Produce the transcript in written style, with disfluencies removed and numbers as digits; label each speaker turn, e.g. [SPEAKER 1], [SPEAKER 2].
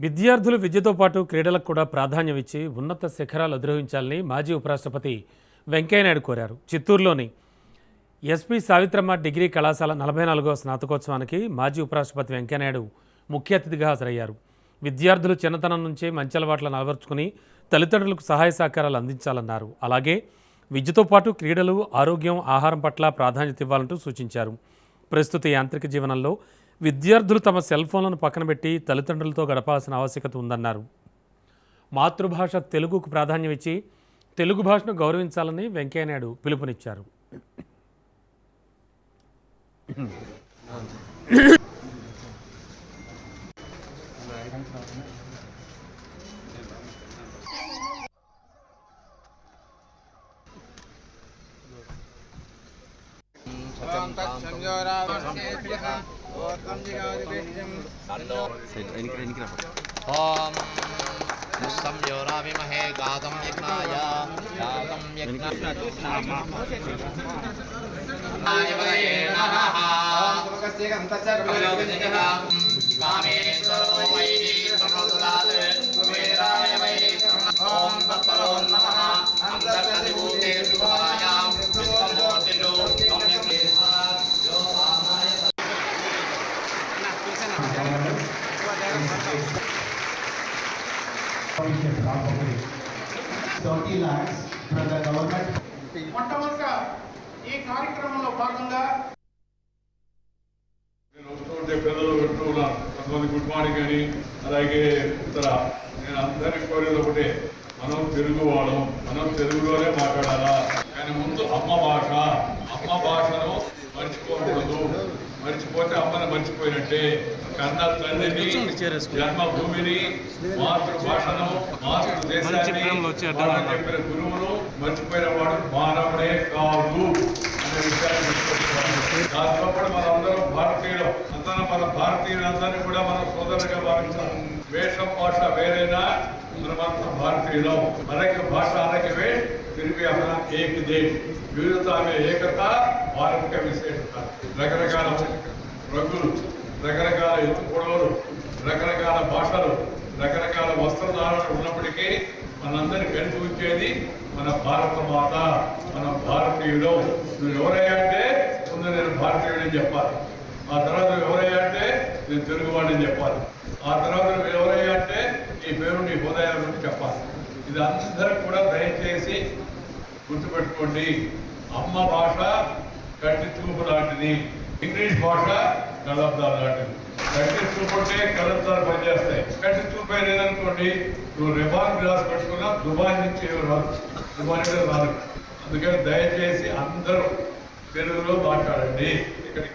[SPEAKER 1] విద్యార్థులు విద్యతో పాటు క్రీడలకు కూడా ప్రాధాన్యం ఇచ్చి ఉన్నత శిఖరాలు అధిరోహించాలని మాజీ ఉపరాష్ట్రపతి వెంకయ్యనాయుడు కోరారు. చిత్తూరులోని ఎస్పీ సావిత్రమ్మ డిగ్రీ కళాశాల 44వ స్నాతకోత్సవానికి మాజీ ఉపరాష్ట్రపతి వెంకయ్యనాయుడు ముఖ్య అతిథిగా హాజరయ్యారు. విద్యార్థులు చిన్నతనం నుంచే మంచి అలవాట్లను అలవర్చుకుని తల్లిదండ్రులకు సహాయ సహకారాలు అందించాలన్నారు. అలాగే విద్యతో పాటు క్రీడలు, ఆరోగ్యం, ఆహారం పట్ల ప్రాధాన్యత ఇవ్వాలంటూ సూచించారు. ప్రస్తుత యాంత్రిక జీవనంలో విద్యార్థులు తమ సెల్ ఫోన్లను పక్కన పెట్టి తల్లిదండ్రులతో గడపాల్సిన ఆవశ్యకత ఉందన్నారు. మాతృభాష తెలుగుకు ప్రాధాన్యం ఇచ్చి తెలుగు భాషను గౌరవించాలని వెంకయ్యనాయుడు పిలుపునిచ్చారు.
[SPEAKER 2] संयोराविमहे गातं यज्ञाय गातं कामेश्वरो वैः समोदुलात् कुबेराय वै ॐ तत्परो नमः अन्तर्गतिभूते शुभायां विश्वमूर्तिषु
[SPEAKER 3] $30 lakhs from the government.
[SPEAKER 4] మొట్టమొదటిగా ఈ కార్యక్రమంలో భాగంగా
[SPEAKER 5] నేను వస్తుంటే పెద్దలు వింటూ ఉన్నాను. కొంతమంది గుడ్ మార్నింగ్ అని, అలాగే ఇతర. నేను అందరికీ కోరేది ఒకటే, మనం తెలుగు వాళ్ళం, మనం తెలుగులోనే మాట్లాడాలా. కానీ ముందు అమ్మ భాషను మర్చిపోకూడదు. మర్చిపోతే అమ్మని మర్చిపోయినట్టే. కన్న తల్లిని, జన్మభూమిని, మాతృభాషను, మాతృదేశాన్ని చెప్పిన గురువును మర్చిపోయిన వాడు మానవుడే కాదు అనే విషయాన్ని దాంతో కూడా మనందరం భారతీయులు. మన భారతీయులందరినీ కూడా మనం సోదరుగా భావించాలి. వేషం భాష వేరైనా మనమంతా భారతీయులం. అనేక భాష అనేకవే, తిరిగి अपना एक देश. వివిధత में ఏకత, భారత का విశేషత. రకరకాల రంగులు, రకరకాల ఎత్తు పొడవులు, రకరకాల భాషలు, రకరకాల వస్త్రధారణలు ఉన్నప్పటికీ మనందరినీ కలిసి ఉంచేది మన భారత మాత, మన భారతీయులు. నువ్వు ఎవరయ్యా అంటే ముందు నేను భారతీయుడని చెప్పాలి. ఆ తర్వాత నువ్వు ఎవరయ్యా అంటే నేను తెలుగువాడిని చెప్పాలి. ఆ తర్వాత నువ్వు ఎవరయ్యా అంటే నీ పేరు నీ హృదయాల నుండి చెప్పాలి. ఇది అందరూ కూడా దయచేసి గుర్తుపెట్టుకోండి. అమ్మ భాష కంటి చూపు లాంటిది, ఇంగ్లీష్ భాష కళ్ళద్దాలు లాంటిది. కంటి చూపు ఉంటే కళ్ళద్దాలు పనిచేస్తాయి. కంటి చూపు లేదనుకోండి, నువ్వు రిబాన్ గ్లాస్ పెట్టుకున్నా దుబాయ్ నుంచి రాదు, దుబాయ్ రాదు. అందుకని దయచేసి అందరూ తెలుగులో మాట్లాడండి. ఇక్కడికి